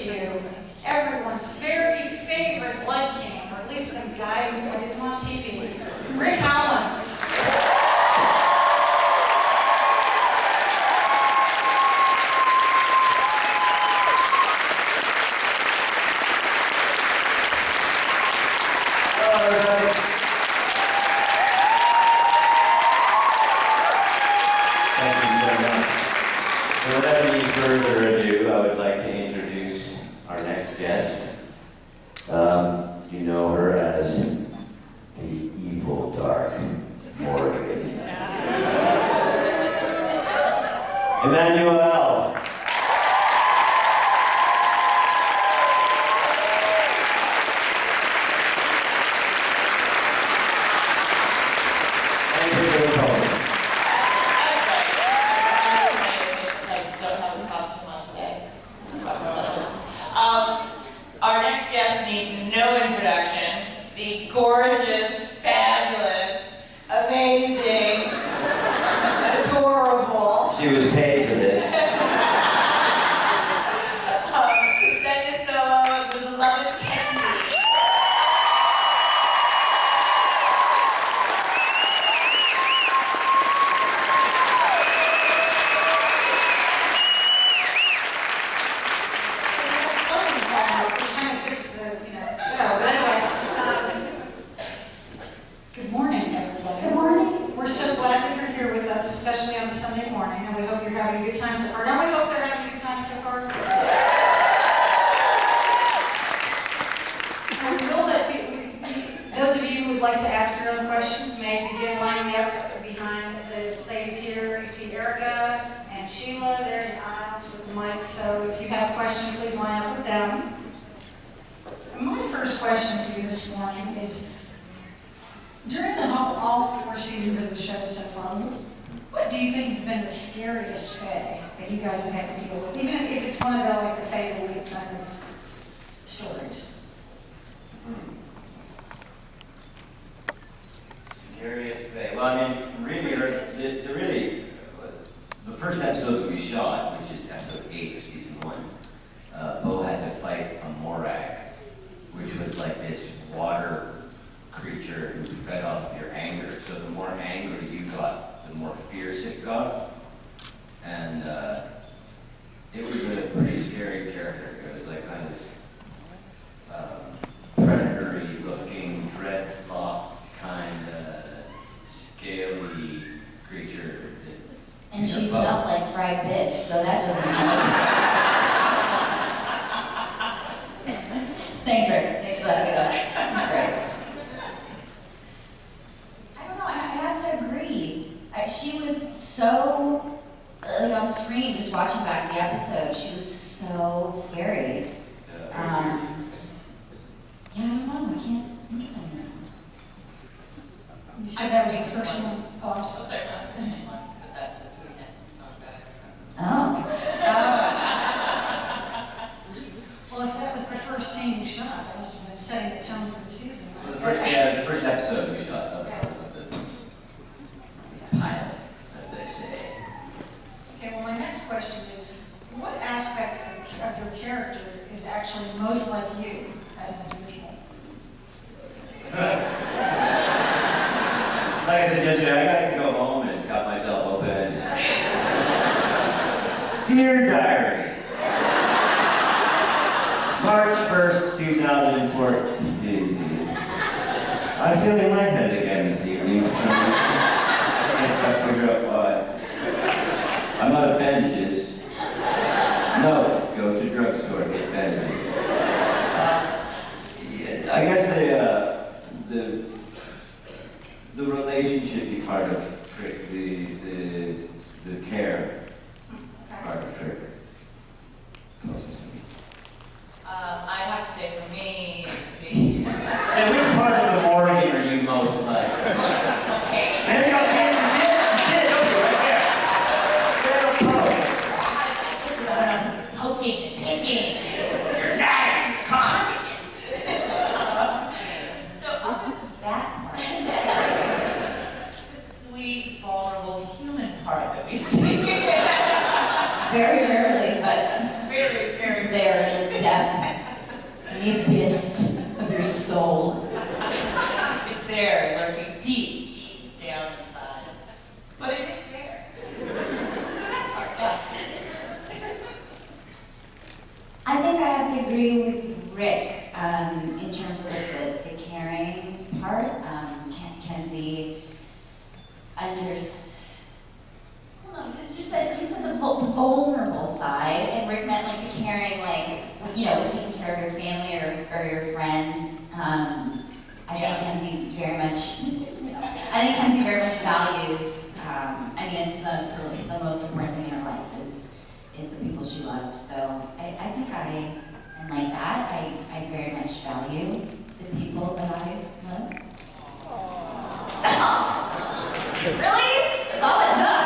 introduce to you everyone's very favorite blood king, or at least the guy who plays him on TV, Rick Howland. Without any further ado, I would like to introduce our next guest. You know her as the evil dark Morgan. Emmanuel. Thank you for the call. Our next guest needs no introduction. The gorgeous, fabulous, amazing, adorable. She was paid for this. Send solo, the beloved Kenzie. Good morning, everybody. Good morning. We're so glad that you're here with us, especially on a Sunday morning, and we hope you're having a good time so far. Don't we hope they're having a good time so far? And we will let those of you who would like to ask your own questions may begin lining up behind the ladies here. You see Erica and Sheila there in the aisles with the mics, so if you have questions, please line up with them. My first question for you this morning is, during all 4 seasons of the show so far, what do you think has been the scariest fae that you guys have had to deal with? Even if it's one of the Fae of the Week kind of stories. Scariest fae. Well, I mean, really, the first episode that we shot, which is episode 8 of season 1, Bo had to fight a Morak, which was like this water creature who fed off your anger. So the more angry you got, the more fierce it got. And it was a pretty scary character. It was like kind of this predatory looking, dreadlock kind of scaly creature. And she smelled like fried bitch, so that doesn't matter. Thanks, Rick. Thanks for letting me go. That's great. I don't know, I have to agree. She was so, on screen, just watching back the episode, she was so scary. Yeah, I don't know, I can't think of anything else. You said that was the first one? Oh, I'm sorry. Sorry, that's the name one, but that's this weekend. Oh. Well, if that was the first scene you shot, that must have been setting the tone for the season. So the first episode we shot of the pilot, as they say. Okay, well, my next question is, what aspect of your character is actually most like you as an individual? Like I said yesterday, I got to go home and cut myself open. Dear Diary, March 1st, 2014. I'm feeling lightheaded again this evening. Can't figure out why. I'm out of bandages. No, go to drugstore, get bandages. Yeah, I guess the relationship part of Trick, the care part of Trick. Closest to me. I'd have to say for me, Yeah, which part of the Morgan are you most like? okay. There you go, sit, okay, right there. Poking and picking. You're not constant. So other than that part, the sweet, vulnerable human part that we see. Very rarely, but Very, very there, depths, in the abyss of your soul. It's there, lurking deep down inside. But it is there. I think I have to agree with Rick in terms of the caring part. Kenzie you said the vulnerable side, and Rick meant like the caring, like, with taking care of your family or your friends. I think Kenzie very much values. It's the most important thing in her life is the people she loves. So I think I am like that. I very much value the people that I love. Really? That's all it took.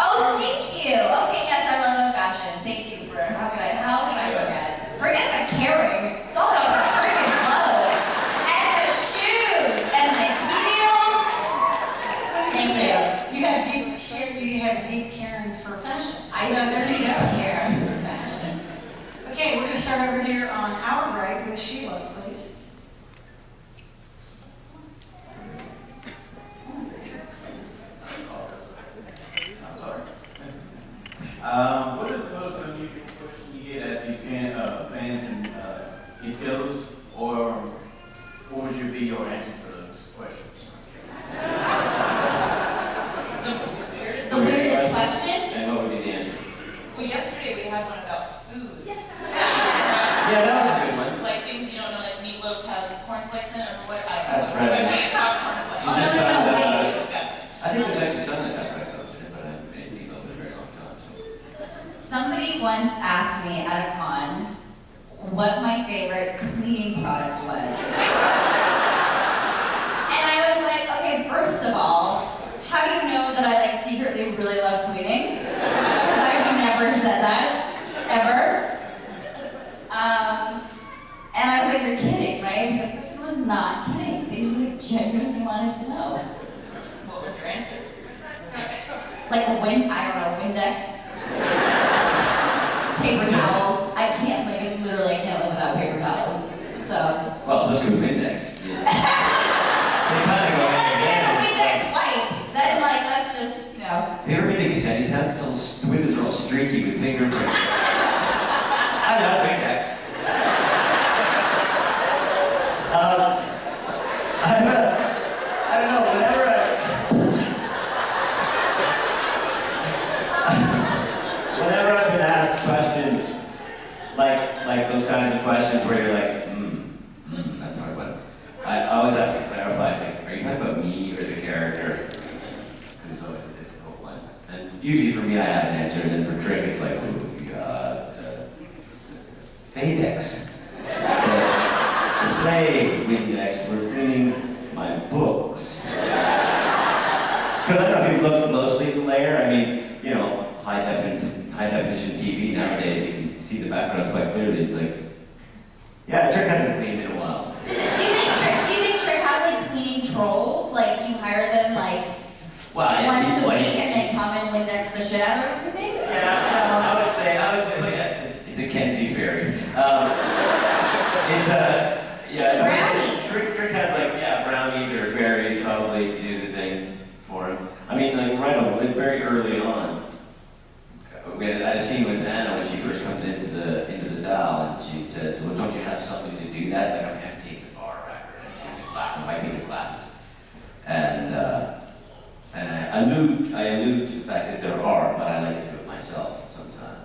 Oh, thank you. Okay, yes, I love fashion. Thank you for how could I forget? Forget the caring. It's all about the freaking clothes and the shoes and the heels. Thank you. You have deep caring for fashion. I don't care for fashion. Okay, we're going to start over here on our right with Sheila, please. What is the most unusual question you get at these fans and get those, or what would be your answer to those questions? The weirdest question? And what would be the answer? Well, yesterday we had one about food. Yeah, that was a good one. Like things you don't know, like meatloaf has cornflakes in it or what? That's right. Cornflakes. You just found out. Disgusting. I think there's actually some that got right though, but I didn't eat those for a very long time. So. Somebody once asked me at a con what my favorite cleaning product was. And I was like, okay, first of all, how do you know that I secretly really love cleaning? Because I've never said that, ever. And I was like, you're kidding, right? The person was not kidding. They just genuinely wanted to know. What was your answer? Like Windex. Paper towels. I can't live without paper towels. So. Well, so let's go with index. Yeah. They kind of go hand in hand. Windex wipes. Then that's just, Have you ever been to Cassetti's house? The windows are all streaky with fingerprints. I love index. I don't know, whenever I've been asked questions, like those kinds of questions where you're like, that's a hard one. I always have to clarify, it's like, are you talking about me or the character? Because it's always a difficult one. And usually for me, I have an answer, and then for Trick, it's like, Fadex. The Play Windex, we're cleaning my books. Because I don't know if you've looked closely at the layer. I mean, high definition TV nowadays, you can see the backgrounds quite clearly. It's like, yeah, Trick hasn't cleaned in a while. do you think Trick has cleaning trolls? You hire them once a week and they come and Windex the shit out of everything? Yeah, I would say, well, yeah, it's a Kenzie fairy. Trick has brownies or fairies probably to do the thing for him. I mean, very early on, we had a scene with Anna when she first comes into the doll, and she says, "Well, don't you have something to do that? Like, I have to take the bar back or anything, wiping the glasses." And I allude to the fact that there are, but I like to do it myself sometimes.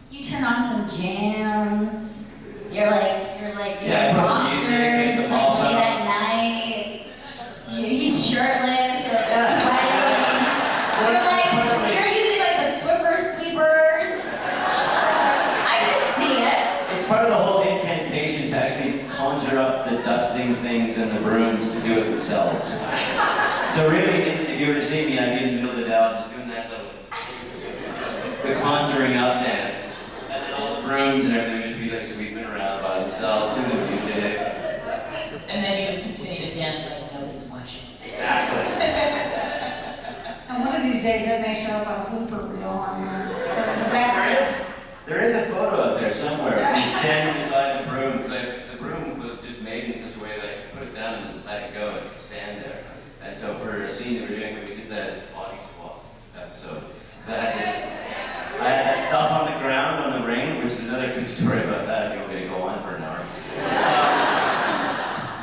You turn on some jams. You're Yeah, put on the music, take boxers. the It's ball late out. at night. He's shirtless. You're sweating. You're using the Swiffer sweepers. I can see it. It's part of the whole incantation to actually conjure up the dusting things and the brooms to do it themselves. So really, if you were to see me, I'd be in the middle of the dell just doing that the conjuring up dance. And then all the brooms and everything would just be sweeping around by themselves, doing the music. And then you just continue to dance like nobody's watching. Exactly. And one of these days that may show up on a blooper reel on the back. There is a photo up there somewhere. He's standing beside the broom. The broom was just made in such a way that I could put it down and let it go and it could stand there. And so for a scene that we're doing, we did that body swap episode. So I had that stuff on the ground on the rain, which is another good story about that if you want me to go on for an hour.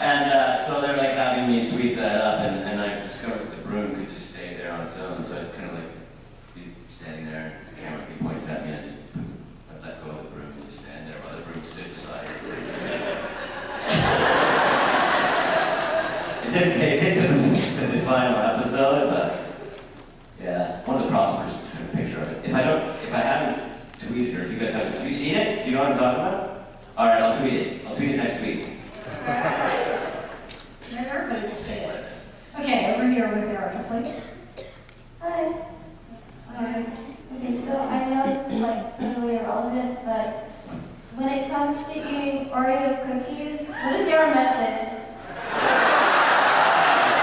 And so they're like having me sweep that up, and I discovered that the broom could just stay there on its own. So I'd kind of like be standing there, and the camera would be pointed at me, and I'd let go of the broom and just stand there while the broom stood beside it. It didn't make it to the final episode, but yeah, one of the props took a picture of it. If I haven't tweeted, or if you guys haven't, have you seen it? Do you know what I'm talking about? All right, I'll tweet it. I'll tweet it next week. Everybody will say it. Okay, over here with Erica, please. Hi. Okay, so I know it's like totally irrelevant, but when it comes to eating Oreo cookies, what is your method?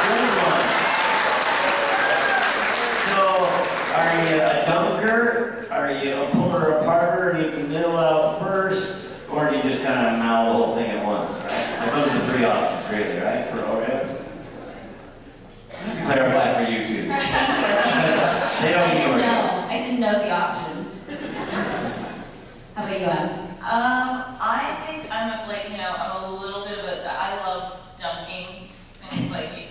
Good one. So, are you a dunker? Are you a puller aparter and eat the middle out first? Or do you just kind of mow the whole thing at once, right? Like, those are the three options, really, right, for Oreos? Clarify for you, too. They don't eat Oreos. I didn't know the options. How about you, Em? I think I'm like, I'm a little bit of a, I love dunking things like you.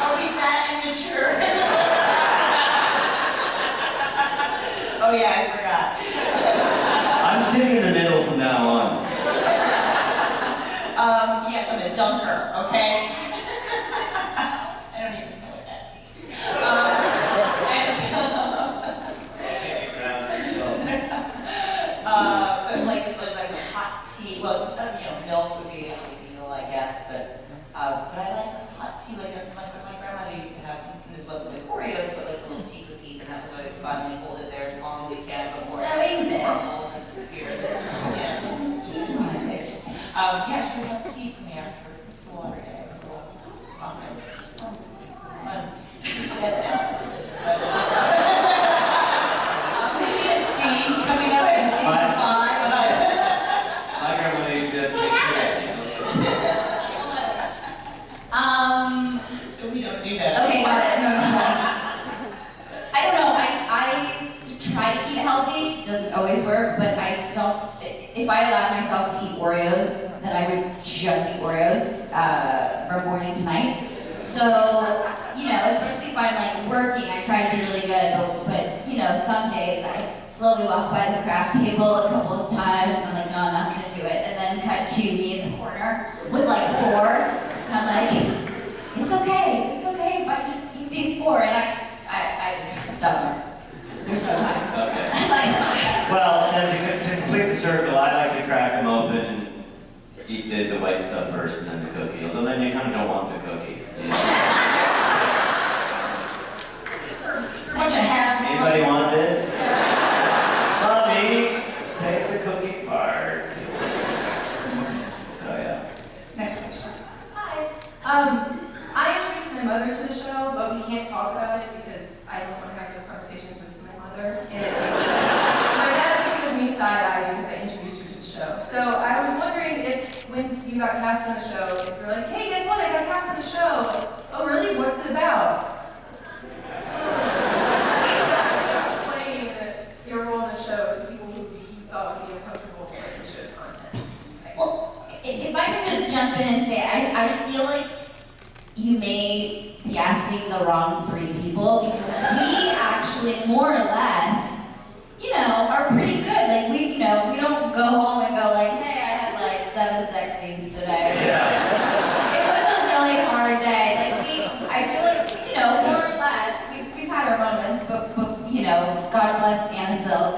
Are we that immature? Oh yeah, I forgot. I'm sitting in the middle from now on. Yes, I'm a dunker, okay? I don't even know what that means. But like, it was like hot tea, well, milk would be ideal, I guess, but I like hot tea, like my grandmother used to have, and this wasn't like Oreos, but like little tea cookies, and that was always fun, and hold it there as long as we can before So English. crumbles and disappears. Yeah. Tea time. Yeah, she would have tea for me after some water. We see a scene coming up in season 5. My grandmother used to do that. So we don't do that. Okay, got it. No, I don't know. I try to eat healthy. Doesn't always work, but I don't. If I allowed myself to eat Oreos, then I would just eat Oreos from morning to night. So, especially if I'm like working, I try to do really good. But some days I slowly walk by the craft table a couple of times. And I'm like, no, I'm not gonna do it. And then cut to me in the corner with like 4. And I'm like, it's okay if I just eat these 4. And I just stubborn. There's no time. Okay. Like, Well, then to complete the circle, I like to crack them open and eat the white stuff first and then the cookie. Although then you kind of don't want the cookie. Bunch of hats. Anybody want this? Mommy, take the cookie part. So yeah. Next question. Hi. I introduced my mother to the show, but we can't talk about it because I don't want to have those conversations with my mother. And my dad still gives me side eye because I introduced her to the show. So I was wondering if, when you got cast on the show, if you're like, hey, guess what? I got cast on the show. Oh, really? What's it about? Explain your role in the show to people who you thought would be uncomfortable with the show's content. Thanks. well, if I can just jump in and say, I feel like you may be asking the wrong 3 people because we actually more or less, are pretty good. Like we don't go home and go like, hey, I had like 7 sex scenes today. Yeah. It was a really hard day. Like I feel like, more or less, we've had our moments, but God bless Anna Silk.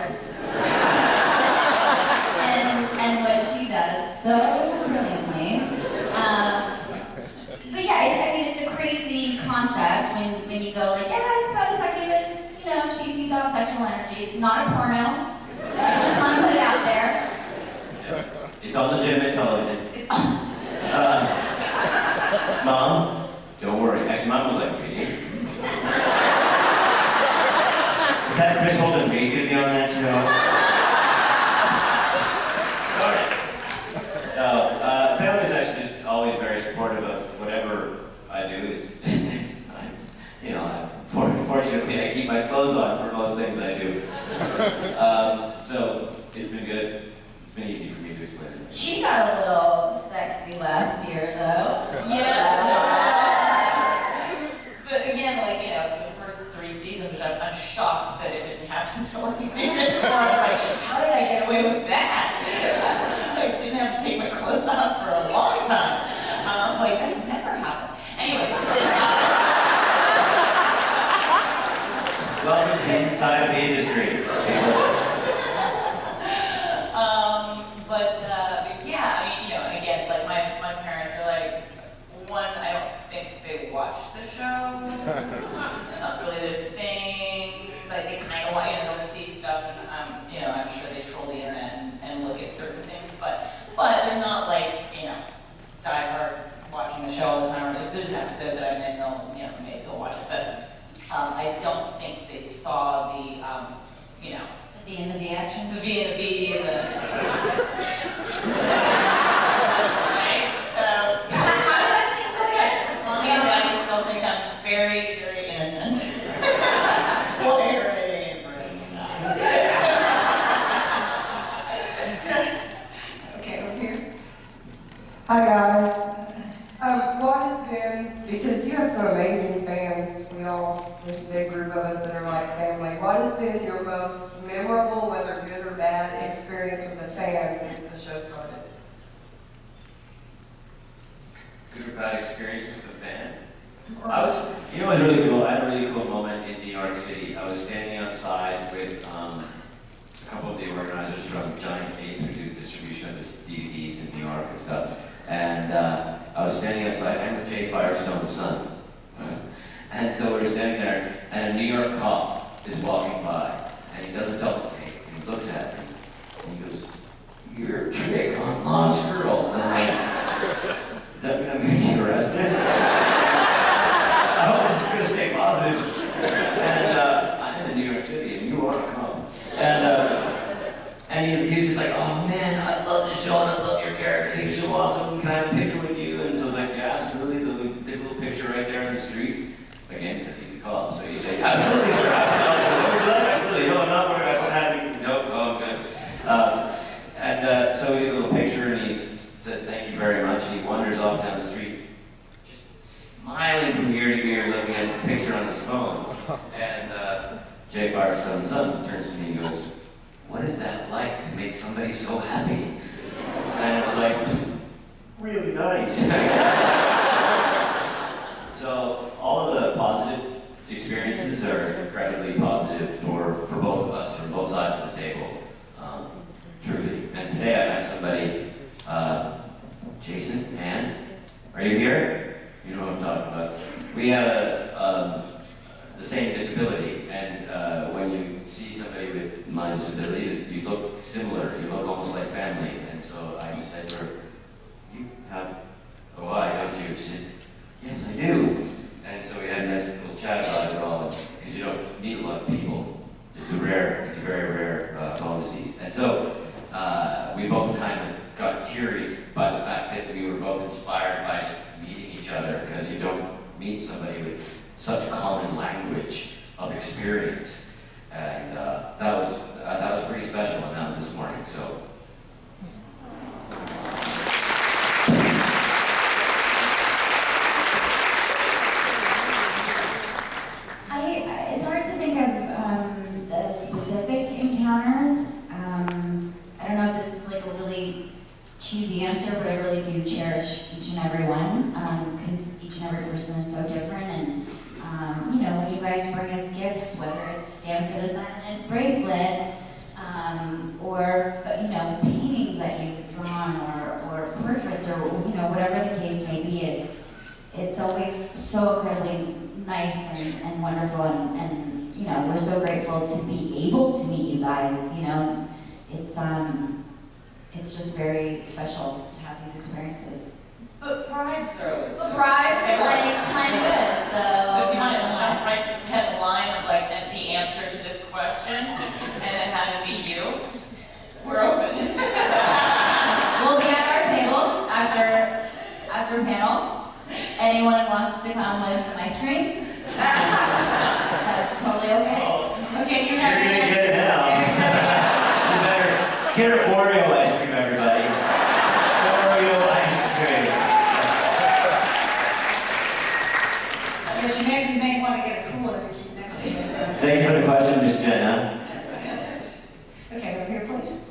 and what she does so brilliantly. But yeah, it's a crazy concept when you go like, yeah, it's about a succubus, she feeds off sexual energy. It's not a porno. I just want to put it out there. It's on legitimate television. It's Mom, So it's been good. It's been easy for me to explain it. She got a little sexy last year, though. Yeah. But again, like, you know, for the first 3 seasons, which I'm shocked that it didn't happen until like season 4. I was like, how did I get away with that? I didn't have to take my clothes off for a long time. Like, that's never happened. Anyway. Welcome to the inside of the industry. Yeah, I mean, you know, and again, like my parents are like, one, I don't think they watch the show. It's not really their thing. Like they kind of want, you know, they'll see stuff, and you know, I'm sure they troll the internet and look at certain things, but they're not like, you know, diehard watching the show all the time. Or if there's an episode that I'm in, they'll, you know, maybe they'll watch it, but I don't think they saw the, you know, At the end of the action. the V and the B and the. Right? So, how did that seem okay? Mommy and Daddy still think I'm very, very innocent. Okay, over here. Hi guys. What has been, because you have some amazing fans, there's a big group of us that are like family. What has been your most memorable, whether good or bad, experience with the fans since the show started? Good or bad experience with the fans? You know, I had a really cool moment in New York City. I was standing outside with a couple of the organizers from Giant Ape who do distribution of the DVDs in New York and stuff. And I was standing outside and with Jay Firestone's son. And so we were standing there, and a New York cop is walking by, and he does a double take, and he looks at me, and he goes, "You're a chick on Lost Girl." And I'm like, "Does that mean I'm going to get arrested?" I hope this is going to stay positive. And I'm in New York City, and you are a cop. And he was just like, "Oh man, I love this show, and I love your character. He was so awesome. Can I have a picture with you?" And so I was like, "Yeah, absolutely." So we did a little picture right there on the street. Again, because he's a cop. So you say, "Absolutely, sir. Absolutely. No, I'm not worried about having, no, oh, good." So we did a little picture, and he says, "Thank you very much." And he wanders off down the street, just smiling from ear to ear, looking at the picture on his phone. And Jay Firestone's son turns to me and goes, "What is that like to make somebody so happy?" And I was like, "Really nice." So all of the positive experiences are incredibly positive for both of us, from both sides of the table, truly. And today I met somebody, Jason, and are you here? You know what I'm talking about. We have the same disability, and when you see somebody with my disability, you look similar, you look almost like family. And so I said to her, "You have OI, don't you?" She said, "Yes, I do." And so we had a nice little chat about it all, because you don't meet a lot of people. It's a very rare bone disease. And so we both kind of got teary by the fact that we were both inspired by just meeting each other, because you don't meet somebody with such common language of experience. And that was pretty special, and that was this morning. So. It's hard to think of the specific encounters. I don't know if this is like a really cheesy answer, but I really do cherish each and every one, because each and every person is so different. And you know, when you guys bring us gifts, whether it's stamped design bracelets, or you know, paintings that you've drawn, or portraits, or you know, whatever the case may be, it's always so incredibly nice and wonderful, and you know, we're so grateful to be able to meet you guys. You know, it's just very special to have these experiences. But bribes are always But bribes are like kind of good, so. So if you want to jump right to the headline of like the answer to this question, and it had to be you, we're open. We'll be at our tables after panel. Anyone wants to come with some ice cream? That's totally okay. Okay, you You're have gonna get it now. Get her Oreo ice cream, everybody. Oreo ice cream. Yes, you may want to get a cooler to keep next to you. So. Thank you for the question, Miss Jenna. Okay, over here, please.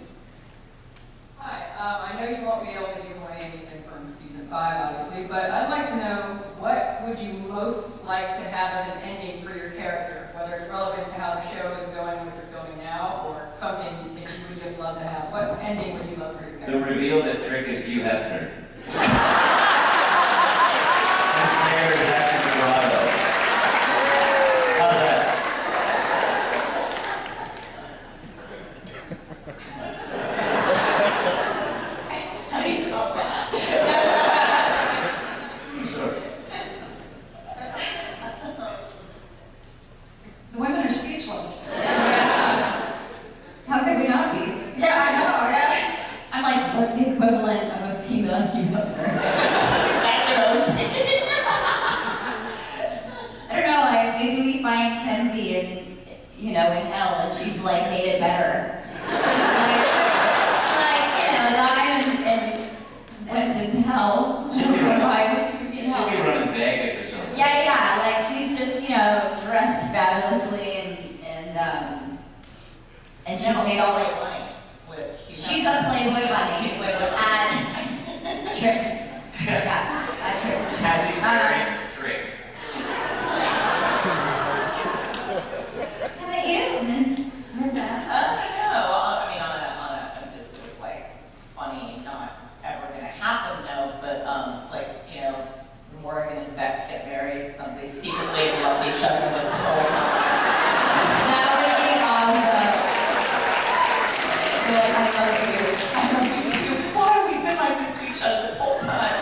Hi, I know you won't be able to give away anything from season 5, obviously, but I'd like to know what would you most like to have as an ending for your character, whether it's relevant to how the show is going, what you're filming now, or something that you would just love to have. What ending would you love for your The character? reveal that Trick is Hugh Hefner. And Claire is actually Dorado. How's that? How do you talk about I'm sorry. The women are speechless. How could we not be? Yeah, I know, yeah. I'm like, what's the equivalent of a female Hugh Hefner? exactly what I was thinking? I don't know, like maybe we find Kenzie in, in hell, and she's like made it better. Died and went to hell. She'd be running- Why would she be in She'll be hell? running Vegas or something. Yeah, like she's just, dressed fabulously and she's made all like, money with. she's a Playboy bunny and tricks. Yeah, at tricks. Cassie's marrying Trick. How about you? What's that? I don't know. I mean, on a just sort of like funny, not ever gonna happen note, but Morgan and Bex get married, they secretly loved each other this whole time. That would be awesome. Good, I love you. Why have we been like this to each other this whole time?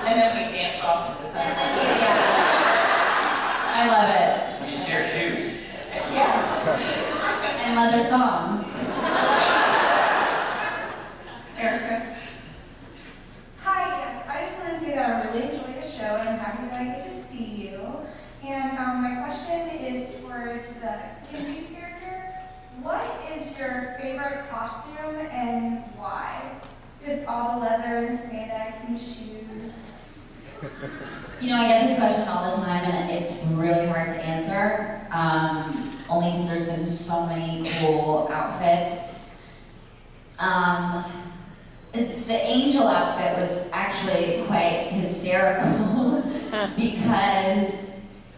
And then we dance off into the sunset. Yeah. I love it. You share shoes. Yes. And leather thongs. Erica? Hi, yes. I just want to say that I really enjoyed the show and I'm happy that I get to see you. And my question is towards the Kenzie's character. What is your favorite costume and why? Just all the leather and spandex and shoes. I get this question all the time, and it's really hard to answer. Only because there's been so many cool outfits. The angel outfit was actually quite hysterical because,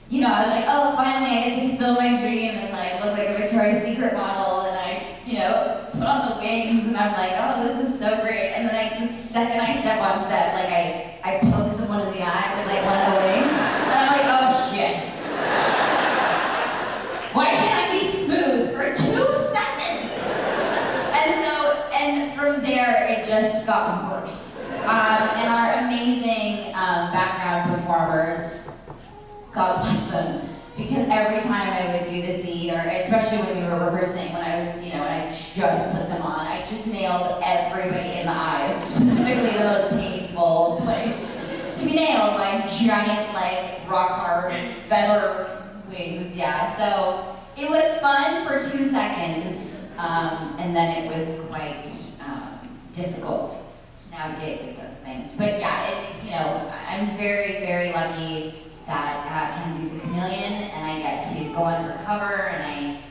I was like, oh, finally I get to fulfill my dream and look like a Victoria's Secret model, and I, put on the wings, and I'm like, oh, this is so great. And then the second I step on set, I poke someone in the eye with one of the wings, and I'm like, oh shit. Why can't I be smooth for 2 seconds? And from there, it just got worse. And our amazing background performers, God bless them, because every time I would do the scene, or especially when we were rehearsing, when I was, when I just put them on, I just nailed everybody in the eyes, specifically the most painful place to be nailed by giant, rock hard feather wings. Yeah, so it was fun for 2 seconds, and then it was quite difficult to navigate with those things. But yeah, I'm very, very lucky that Kenzie's a chameleon, and I get to go undercover, and I,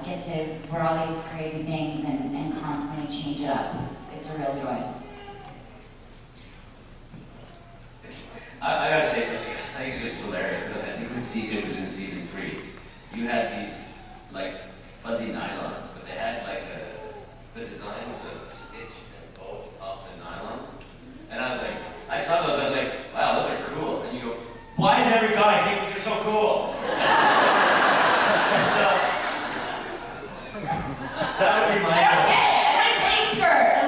get to wear all these crazy things and constantly change it up. It's a real joy. I gotta say something. I think it's just hilarious because I think when it was in season 3, you had these fuzzy nylons, but they had the design was a stitch and bow tossed in nylon. And I was like, I saw those, I was like, wow, those are cool. And you go, why does every guy think these are so cool? That would be my I don't get it. I like mini skirt and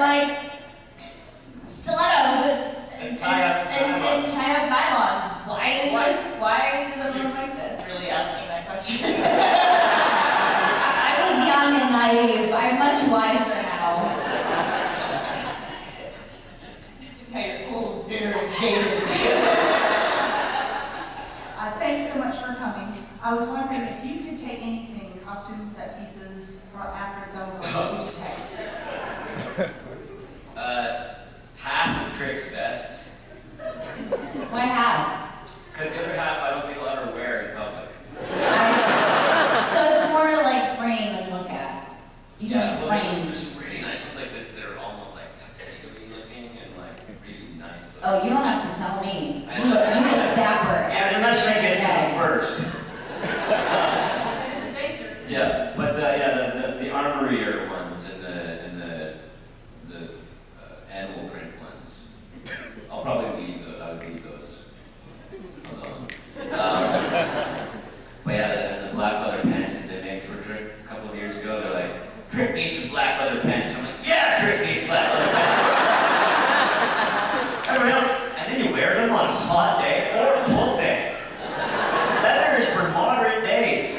stilettos And tie up nylons. Why does everyone like this? Really asking that question. I was young and naive. I'm much wiser now. Hey, oh, very jaded. Thanks so much for coming. I was wondering if you could take anything costumes, set pieces, for after it's over? What would you take? Half of Trick's vests. Why half? Because the other half I don't think I'll ever wear in public. So it's more to like frame and look at. You can Well, frame. there's some really nice ones like that are almost like tuxedo-y looking and like really nice looking. Oh, you don't have to tell me. You look dapper. Yeah, unless she gets to me first. It's a danger. Yeah, but the armorier ones and the animal print ones, I'll probably leave those. I would leave those alone. But yeah, the black leather pants that they made for Trick a couple of years ago, they're like, Trick needs some black leather pants. I'm like, yeah, Trick needs black leather pants. Everyone else, and then you wear them on a hot day or a cold day. Leather is for moderate days.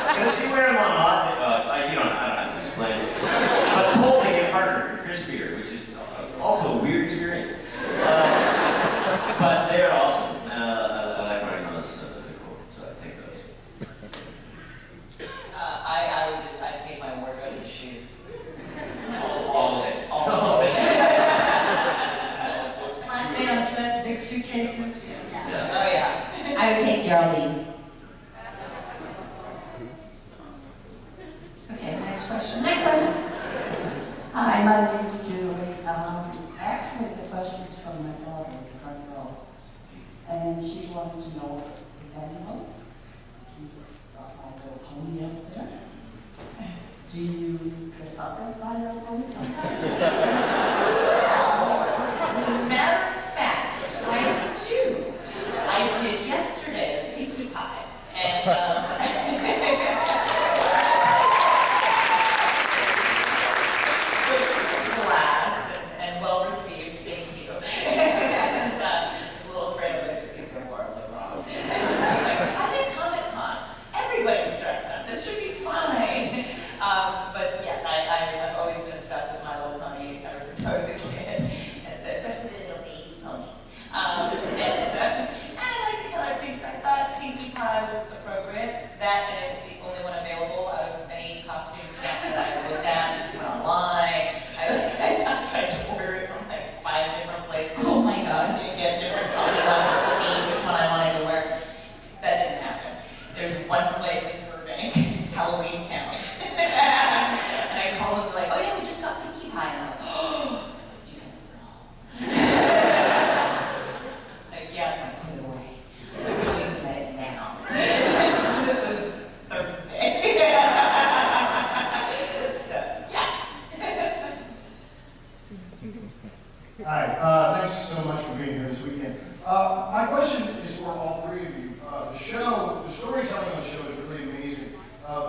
Because if you wear them on hot, I don't have to explain it. But cold, they get harder and crispier, which is also a weird experience. But they're awesome. I like wearing those. They're cool, so I take those. I'd take my wardrobe and shoes. All of it. All of it. Last day on set, big suitcases. Oh, yeah. I would take Geraldine. Okay, next question. Next question. Hi, my name is Julie. Actually, the question's from my daughter, the front row. And she wanted to know if animal, she's got my little pony up there. Do you dress up as my little pony sometimes? Well, as a matter of fact, I do. I did yesterday as Pinkie Pie. And, class and well received, thank you. And I was a little afraid I was like, this could go horribly wrong. I'm at Comic-Con. Everybody's dressed up. This should be fine. But yes, I've always been obsessed with My Little Pony ever since I was a kid. And so, especially the little baby ponies. And I like the color pinks. I thought Pinkie Pie was appropriate. That and it was the only one available out of any costume shop that I looked at, went online. I tried to order it from like 5 different places. Oh my God. You get different copies to see which one I wanted to wear. That didn't happen. There's one place in Burbank, Halloween Town. And I called them like, oh yeah, we just got Pinkie Pie. And I'm like, oh, do you guys know? Like, yes, I put it away. I'm let it now. This is Thursday. So, yes. Hi, thanks so much for being here this weekend. My question is for all three of you. The storytelling on the show is really amazing.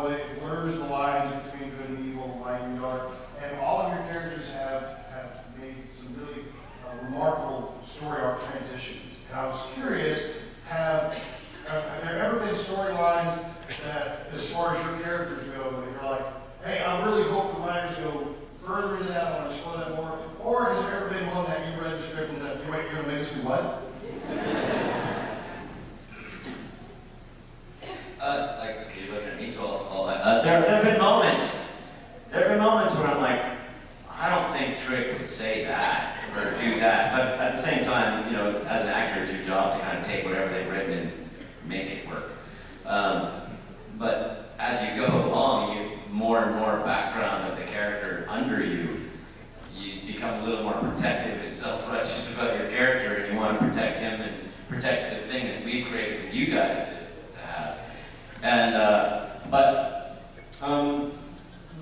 When it blurs the lines between good and evil, light and dark, and all of your characters have made some really remarkable story arc transitions. And I was curious, have there ever been storylines that, as far as your characters go, that you're like, hey, I really hope the writers go further into that, I want to explore that more? Or has there ever been one that you read the script and that you're going to make us do what? Okay, you're looking at me, so there have been moments. There have been moments where I'm like, I don't think Trick would say that or do that. But at the same time, as an actor, it's your job to kind of take whatever they've written and make it work. But as you go along, you get more and more background of the character under you. You become a little more protective and self-righteous about your character, and you want to protect him and protect the thing that we created with you guys to have. And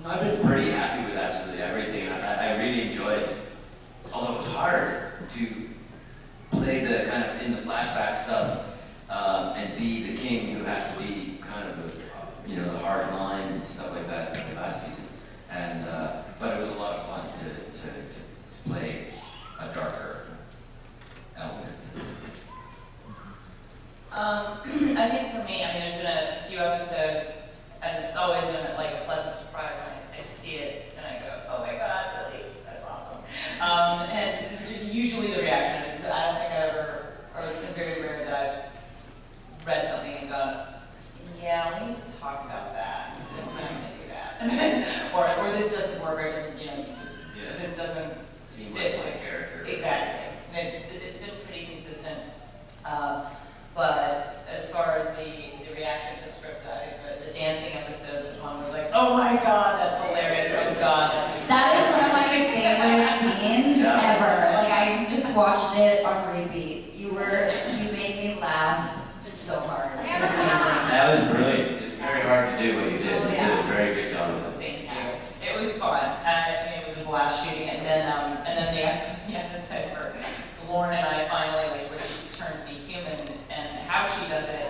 I've been pretty happy with absolutely everything. I really enjoyed, although it was hard to play the kind of in the flashback stuff and be the king who has to be kind of the hard line and stuff like that last season. And but it was a lot of fun to play a darker element. I think for me, there's been a few episodes, and it's always been like a pleasant surprise when I see it and I go, oh my God, really? That's awesome. And which is usually the reaction. Because I don't think I ever, or it's been very rare that I've read something and gone, yeah, watched it on repeat. You made me laugh so hard. That was brilliant. It's very hard to do what you did. Oh, You yeah. did a very good job of it. Thank you. It was fun. It was a blast shooting it. And then the episode where Lauren and I finally, like, where she turns to be human and how she does it.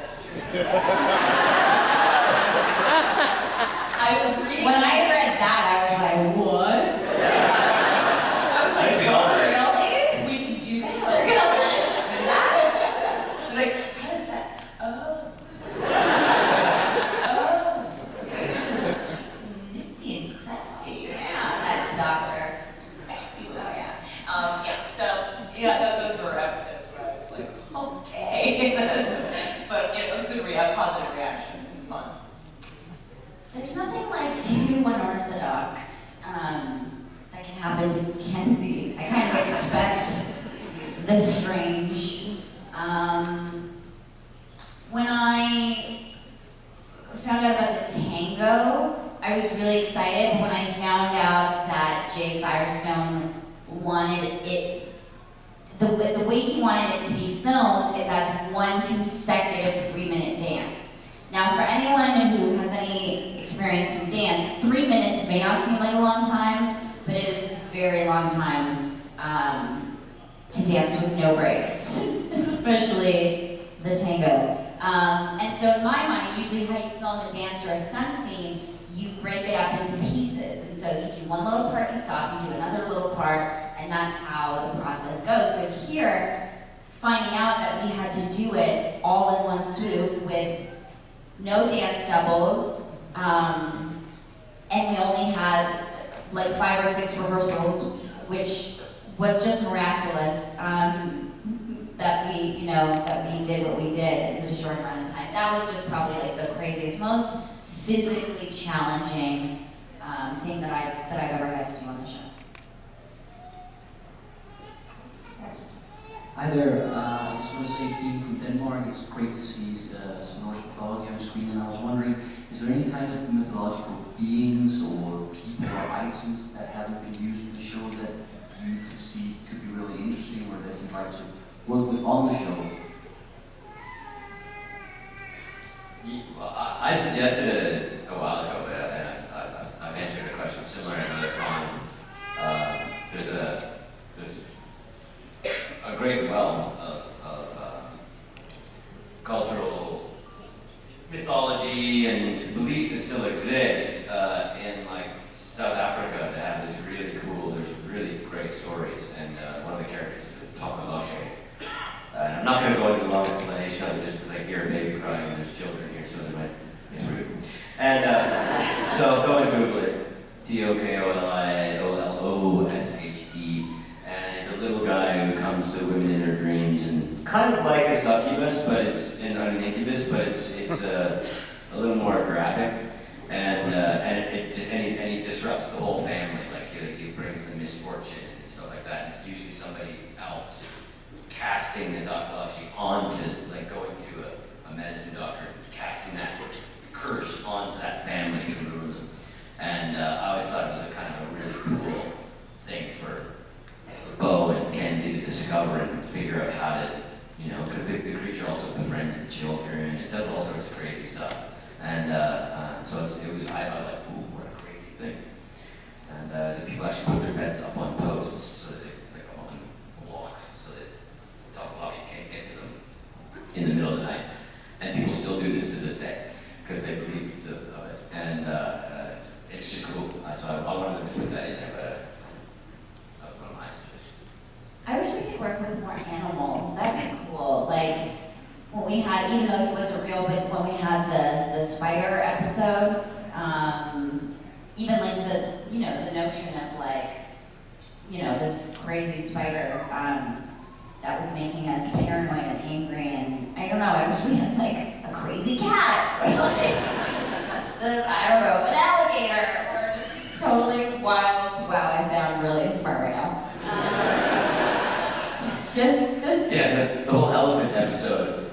I was reading. When I read that, I was like, what? I was like, We all read it. Really? we can do that. They're gonna let us do that? I was like, how does that? Oh. Nifty and crafty. Yeah, that doctor. Sexy little Yeah. So those were episodes where I was like, okay. But a good positive reaction. It was fun. There's nothing like too unorthodox that can happen to Kenzie. I kind of expect the strange. When I found out about the tango, I was really excited. But when I found out that Jay Firestone wanted it, the way he wanted it to be filmed is as one consecutive 3-minute dance. Now, for anyone who has any experience in dance, 3 minutes may not seem like a long time, but it is a very long time to dance with no breaks, especially the tango. And so in my mind, usually how you film a dance or a stunt scene, you break it up into pieces. And so you do one little part, you stop, you do another little part, and that's how the process goes. So here, finding out that we had to do it all in one swoop with no dance doubles, and we only had like 5 or 6 rehearsals, which was just miraculous that we did what we did in such a short amount of time. That was just probably like the craziest, most physically challenging thing that I've ever had to do on the show. Hi there, I just want to say being from Denmark, it's great to see some Norse mythology on screen, and I was wondering, is there any kind of mythological beings or people or items that haven't been used in the show that you could see could be really interesting or that you'd like to work with on the show? I suggested it a while ago, and I've answered a question similar at another time. There's a great wealth of cultural mythology and beliefs that still exist in like South Africa that have this really cool, there's really great stories, and one of the characters is Takaloshe. And I'm not going to go into a long explanation of it just because I hear a baby crying and there's children here, so they might get rude. And so go and Google it, Tokoliloloshe, and it's a little guy who comes to women in their dreams, and kind of like a succubus, but it's an incubus, but it's a little more graphic, and he disrupts the whole family, like he brings the misfortune and stuff like that. And it's usually somebody else casting the Takaloshe onto, like going to a medicine doctor, casting that curse onto that family to ruin them. And I always thought it was a kind of a really cool thing for Bo and Kenzie to discover and figure out how to, because the creature also befriends the children, it does all sorts of crazy stuff. And so I was like, ooh, what a crazy thing. And the people actually put their beds up on posts, so that they go on walks, so that Takaloshe can't get to them in the middle of the night. And people still do this to this day, because they believe of it. And it's just cool. So I wanted to put that in there, but that was one of my suggestions. I wish we could work with more animals. That'd be cool. Like when we had, even though he wasn't real, but when we had the spider episode, even like the notion of like, this crazy spider that was making us paranoid and angry, and I don't know, I wish we had like a crazy cat, or like, an alligator, or just totally wild. Wow, I sound really smart right now. Just Yeah, the whole elephant episode,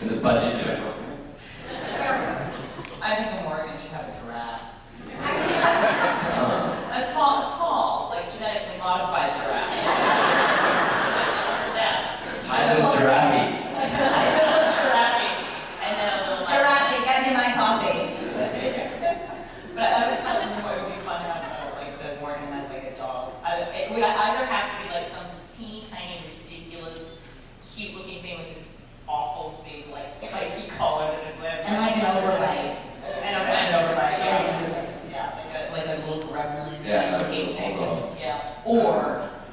and the budget to it. I think the Morgan should have a giraffe. A small, like genetically modified giraffe.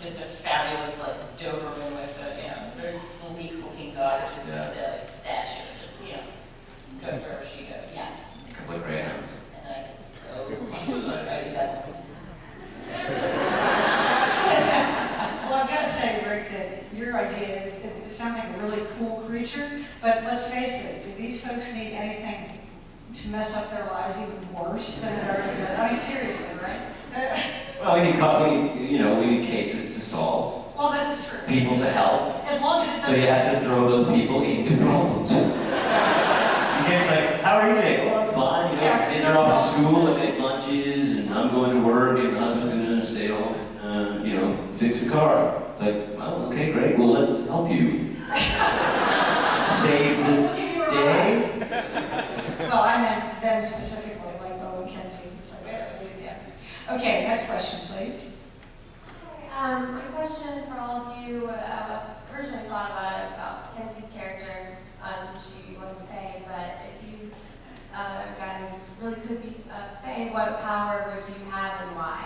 just a fabulous like Doberman with a, very sleek looking dog, just like statue, just, goes wherever she goes. Yeah. A couple of greyhounds. And I go, I think that's Well, I've got to say, Rick, that your idea, it sounds like a really cool creature, but let's face it, do these folks need anything to mess up their lives even worse than it already does? I mean, seriously, right? Well, we need cases to solve, Well, this is true. people to help. As long as it So you doesn't. have to throw those people into problems. You can't say, how are you today? Well, I'm fine. Kids are off to school, I make lunches, and I'm going to work, and the husband's going to stay home and, fix the car. It's like, well, okay, great. Well, let's help you. Save the day. Well, I meant them specifically, like Bo and Kenzie. It's like, yeah. Okay, next question, please. My question for all of you, originally thought about Kenzie's character, since she wasn't Faye, but if you guys really could be Faye, what power would you have and why?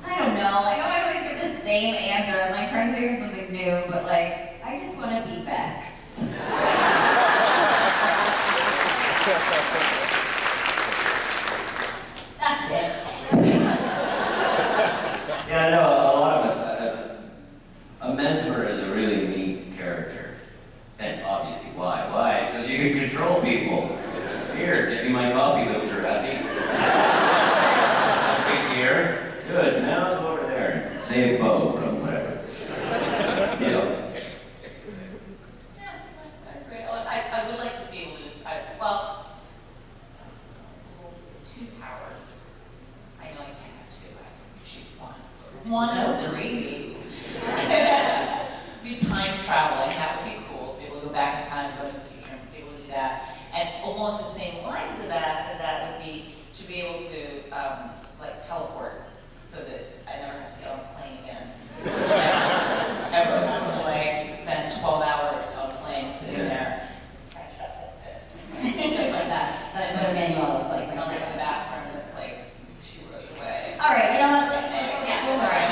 I don't know. I know I always get the same answer. I'm like trying to think of something new, but like, I just want to be Bex. That's it. Yeah, I know, a lot of us, a mesmer is a really neat character. And obviously, why? Why? Because you can control people. Here, give me my coffee, little giraffe. Right here. Good, now go over there. Save Bo from whatever. Yeah, I agree. I would like to be able to just, two powers. I know I can't have two, I choose one. One of the three. Be time traveling, that would be cool. Be able to go back in time, go to the future, and be able to do that. And along the same lines of that, would be to be able to, teleport, so that I never have to get on a plane again. Ever. Like, spend 12 hours on a plane sitting there, scratched up like this. Just like that. That's what Emmanuel looks like. Smells like a bathroom that's like 2 rows away. All right, you know what? Yeah, All right.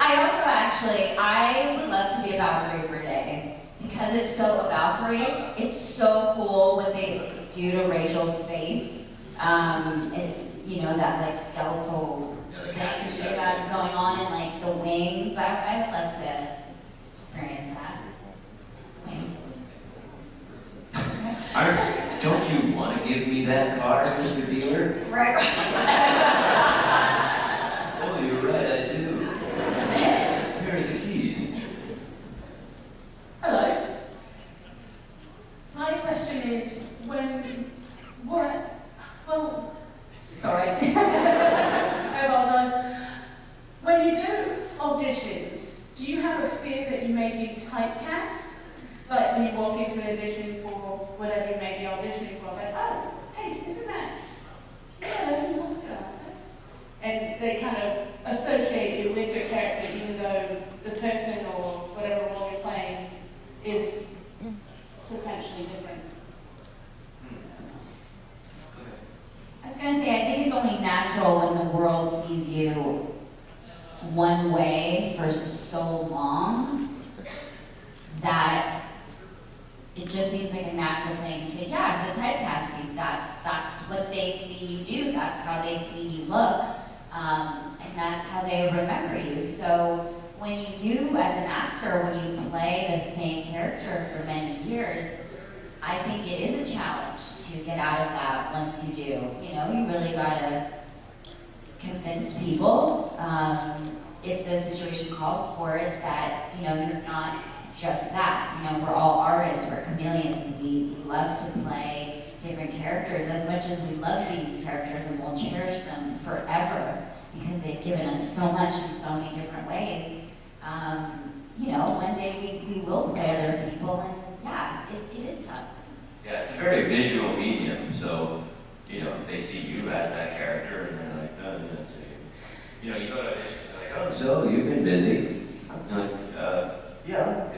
I also I would love to be a Valkyrie for a day. Because it's so a Valkyrie, it's so cool what they do to Rachel's face. That like skeletal thing she's got going on and like the wings. I would love to experience that. Don't you want to give me that car, Mr. Dealer? Right. Oh, you're right, I do. Here are the keys. Hello. My question is, sorry. I apologize. When you do auditions, do you have a fear that you may be typecast? Like when you walk into an audition for whatever you may be auditioning for, like, oh, hey, isn't that? Yeah, that's a monster. And they kind of associate you with your character, even though the person or whatever role you're playing is substantially different. I was gonna say, I think it's only natural when the world sees you one way for so long that it just seems like a natural thing to typecast you. That's what they see you do. That's how they see you look, and that's how they remember you. So when you do, as an actor, when you play the same character for many years, I think it is a challenge to get out of that once you do. You really gotta convince people, if the situation calls for it, that, you're not just that. We're all artists, we're chameleons. We love to play different characters as much as we love these characters, and we'll cherish them forever because they've given us so much in so many different ways. One day we will play other people, and yeah, it is tough. Yeah, it's a very visual medium, so, they see you as that character, and they're like, oh, yeah, so you go to auditions, they're like, oh, so you've been busy. Yeah.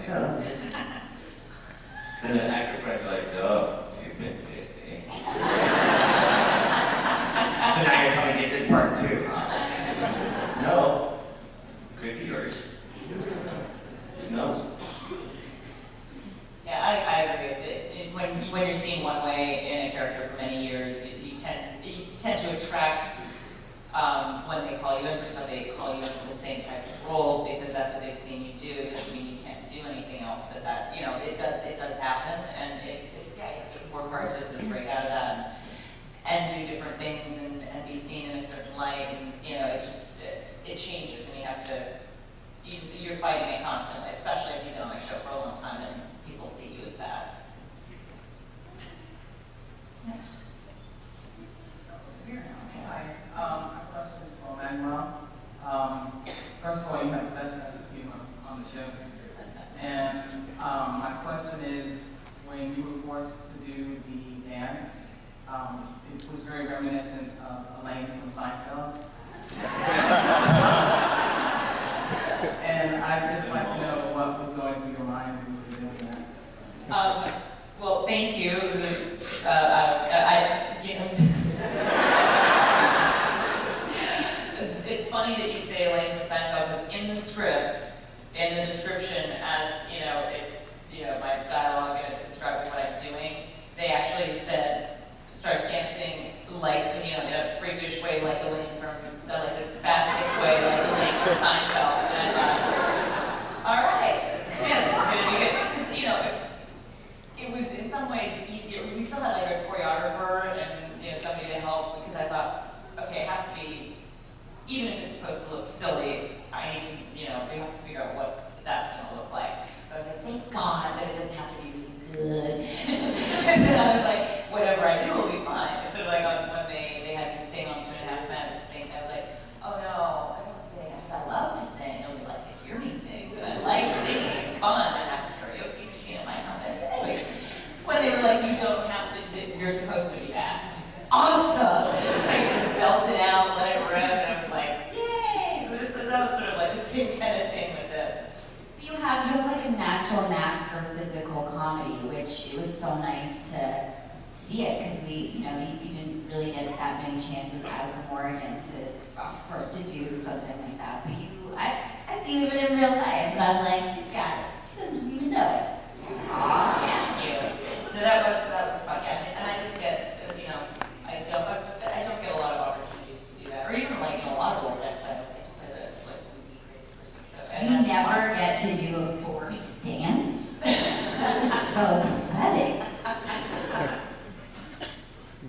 Then the actor friends are like, oh, you've been kissing. So now you're coming to get this part too, huh? No, could be yours. Who knows? Yeah, I agree with it. When you're seen one way in a character for many years, you tend to attract, when they call you in for stuff, they call you in for the same types of roles because that's what they've seen you do. It doesn't mean you can't do anything else, but that, it does happen, and you have to work hard to sort of break out of that and do different things and be seen in a certain light, and, it changes, and you have to, you're fighting it constantly, especially if you've been on a show for a long time and people see you as that. Next. Hi. My question is for Manuel. First of all, you have the best sense of humor on the show. And my question is, when you were forced to do the dance, it was very reminiscent of Elaine from Seinfeld. And I'd just like to know what was going through your mind when you were doing that. Well, thank you. It's funny that you say Elaine from Seinfeld, because in the script, in the description, as it's my dialogue and it's describing what I'm doing, they actually said starts dancing like in a freakish way, like Elaine from like a spastic way, like Elaine from Seinfeld. And I thought, all right, yeah, this is gonna be good. Because, it was in some ways easier. We still had like a choreographer and somebody to help, because I thought, okay, it has to be, even if it's supposed to look silly, I need to, we have to figure out what that's going to look like. But I was like, thank God that it doesn't have to be really good. And then I was like, whatever I do will be fine. And so like when they had me sing on 2.5 Men at the same time, I was like, oh no, I don't sing. I love to sing. Nobody likes to hear me sing, but I like singing. It's fun. I have a karaoke machine at my house. Anyways, when they were like, you don't have to, you're supposed to be that. Awesome! I just belted out, let it rip, and I was like, yay! So that was sort of like the same kind of thing with this. You have like a natural knack for physical comedy, which it was so nice to see it, because you didn't really get that many chances as a Morgan to, of course, to do something like that. But I see you in real life, and I was like, she's got it. She doesn't even know it. Aw, yeah. Thank you. No, that was fun, yeah. And I didn't get, I don't get a lot of opportunities to do that, or even like a lot of roles that I don't get to play the movie creative person. So, You never get to do a forced dance? That's so upsetting.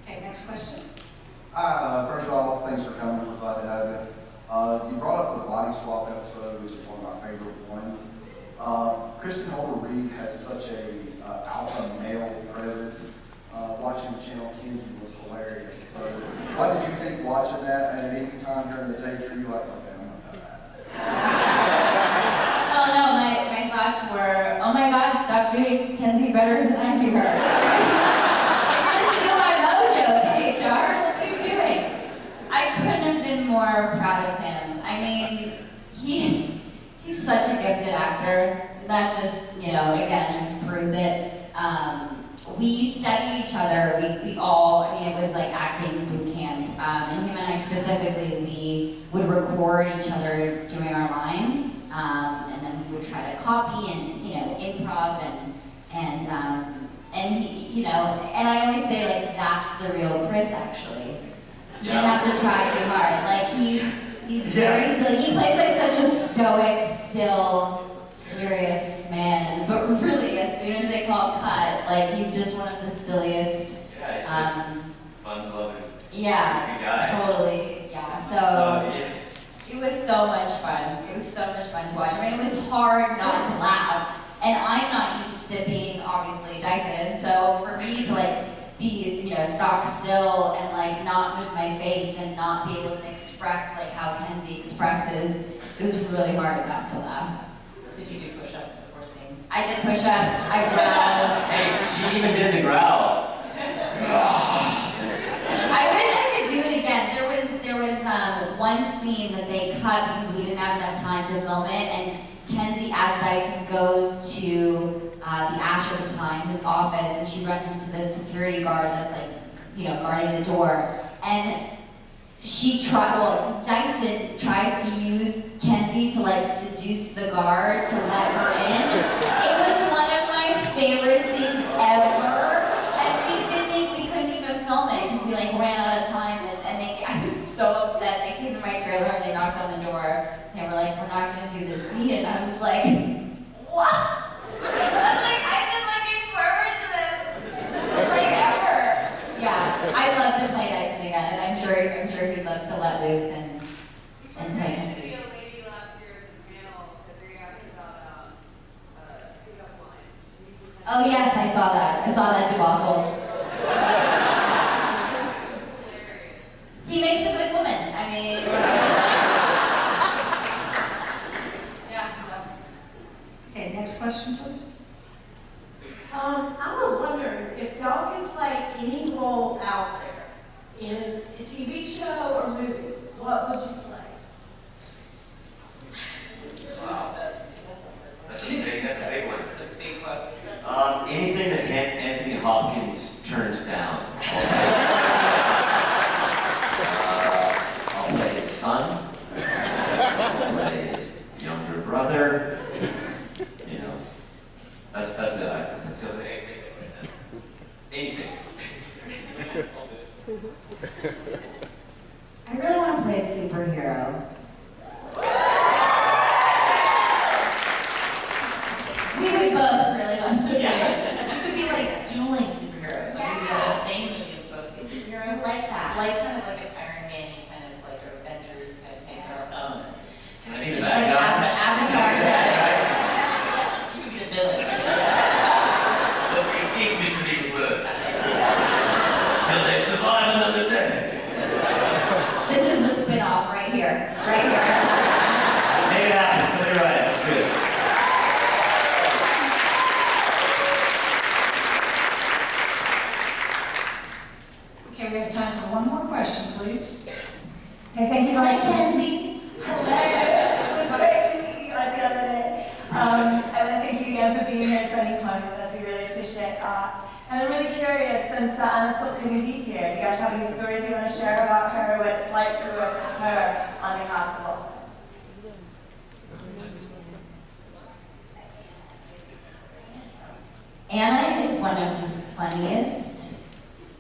Okay, next question. First of all, thanks for coming. We're glad to have you. You brought up the body swap episode, which is one of my favorite ones. Kristen Holder-Reed has such a alpha male presence. Watching the channel Kinsey was hilarious. So, what did you think watching that? And at any time during the day, were you like, okay, I'm gonna cut that? Oh no, my thoughts were, oh my God, stop doing Kenzie better than I do her. You're gonna steal my mojo, HR. What are you doing? I couldn't have been more proud of him. I mean, he's such a gifted actor. That just, again, proves it. We studied each other. We all, it was like acting boot camp. And him and I specifically, we would record each other doing our lines. And then we would try to copy and, improv and he, and I always say, like, that's the real Chris, actually. You don't have to try too hard. Like, he's very silly. He plays like such a stoic, still, serious man. But really, as soon as they call cut, like, he's just one of the silliest. Fun-loving. Yeah, totally. Yeah. So it was so much fun. It was so much fun to watch. It was hard not to laugh. And I'm not used to being, obviously, Dyson. So for me to, like, be, stock still and, like, not move my face and not be able to express, like, how Kenzie expresses, it was really hard not to laugh. Did you do push-ups before scenes? I did push-ups. I growled. Hey, she even did the growl. I wish I could do it again. There was one scene that they cut because we didn't have enough time to film it, and Kenzie as Dyson goes to the Ash at the time, his office, and she runs into this security guard that's like, guarding the door. And Dyson tries to use Kenzie to like seduce the guard to let her in. It was one of my favorite scenes ever. And we couldn't even film it because we like ran out of time. I was so upset. They came to my trailer and they knocked on the door. They were like, "We're not gonna do this scene." And I was like, "What?" I've been looking forward to this like ever. Yeah, I'd love to play Dyson again, and I'm sure he'd love to let loose and play. Oh yes, I saw that. I saw that debacle. He makes a good woman. I mean, yeah. Okay, next question, please. I was wondering if y'all could play any role out there in a TV show or movie, what would you play? Wow, that's a big one. That's a big question. Anything that Anthony Hopkins turns down. I'll play his son. I'll play his younger brother. That's anything. I really want to play a superhero. We would both really want to play. You could be like dueling superheroes. So maybe the same movie would both be superheroes. Like that. Like kind of like an Iron Man, kind of like our Avengers kind of take our own. Can I be the bad guy? Avatar. You could be the villain. What do you think, Mr. Bigfoot? Shall they survive another day? This is the spin-off right here. Right here. Make it happen. Tell me right. That's good. Okay, we have time for one more question, please. Hey, thank you, Hi, Lexi. Kenzie. Hello. It was great to meet you guys the other day. And thank you again for being here and spending time with us. We really appreciate that. And I'm really curious, since Anna's not going to be here, do you guys have any stories you want to share about her, what it's like to work with her on the cast of Awesome? Anna is one of the funniest.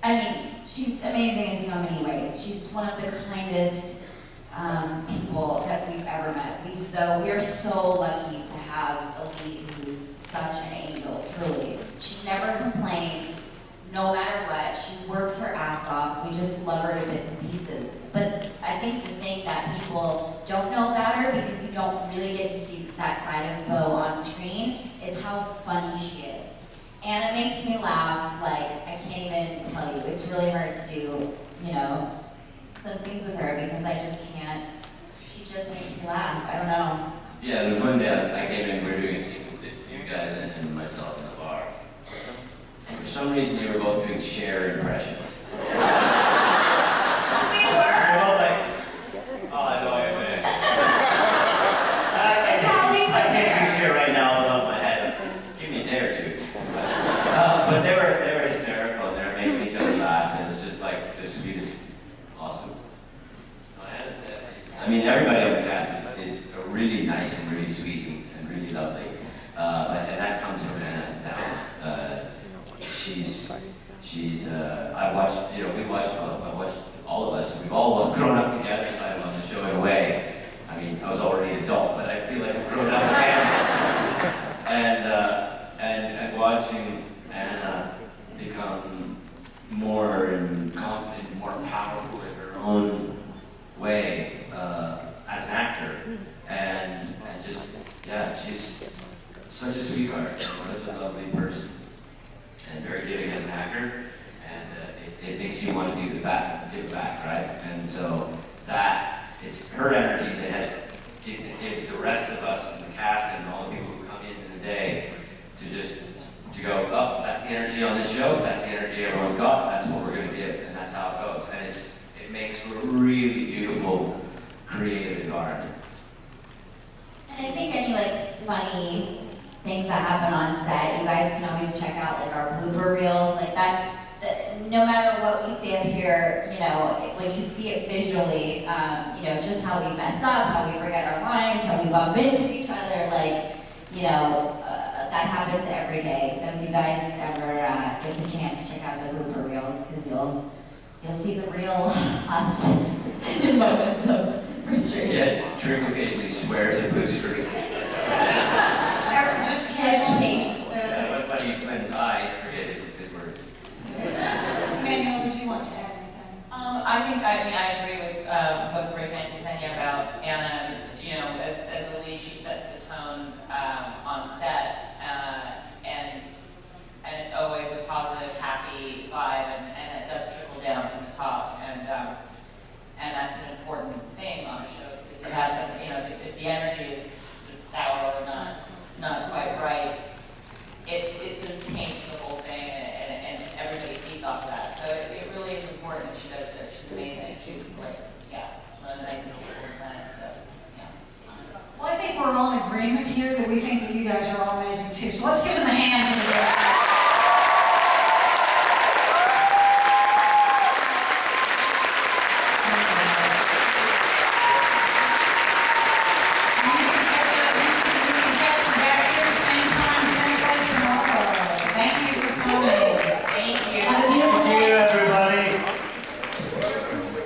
I mean, she's amazing in so many ways. She's one of the kindest people that we've ever met. We are so lucky to have a lead who's such an angel, truly. She never complains, no matter what. She works her ass off. We just love her to bits and pieces. But I think the thing that people don't know about her, because you don't really get to see that side of Bo on screen, is how funny she is. Anna makes me laugh, like, I can't even tell you. It's really hard to do, some scenes with her because I just can't. She just makes me laugh. I don't know. Yeah, there was one day I came in, we were doing a scene with you guys and myself in the bar. And for some reason, you were both doing Cher impressions. We were. You're all like, oh, I know I am. I can't do Cher right now off the top of my head. Give me a day or two. But they were hysterical and they were making each other laugh, and it was just like the sweetest, awesome. I mean, everybody on the cast is really nice and really sweet and really lovely. And that comes from Anna down. I watched, I watched all of us. We've all grown up together kind of on the show in a way. I mean, I was already an adult, but I feel like I've grown up again. And watching Anna become more confident, more powerful in her own way as an actor, and just, yeah, she's such a sweetheart, such a lovely person, and very giving as an actor, and it makes you want to give back, right? And so it's her energy that gives the rest of us in the cast and all the people who come in the day to go, oh, that's the energy on this show, that's the energy everyone's got, that's what we're going to give, and that's how it goes. And it makes for a really beautiful, creative environment. And I think any funny things that happen on set, you guys can always check out like our blooper reels. Like no matter what we say up here, you know, when you see it visually, you know, just how we mess up, how we forget our lines, how we bump into each other, like, you know, that happens every day. So if you guys ever get the chance, check out the blooper reels, because you'll see the real us in moments of frustration. Yeah, Drew occasionally swears at blue screen. Just casually. But funny when I forget his words. Manuel, did you want to add anything? I agree with what Rick and Ksenia about Anna. You know, as a lead, she sets the tone on set, and it's always a positive, happy vibe, and it does trickle down from the top, and that's an important thing on a show. It has some, you know, if the energy is sour or not quite right, it sort of taints the whole thing, and everybody feeds off of that. So it really is important that she does it. She's amazing. She's like, one of the nicest people on the planet. So, Well, I think we're all in agreement here that we think that you guys are all amazing too. So let's give them a hand.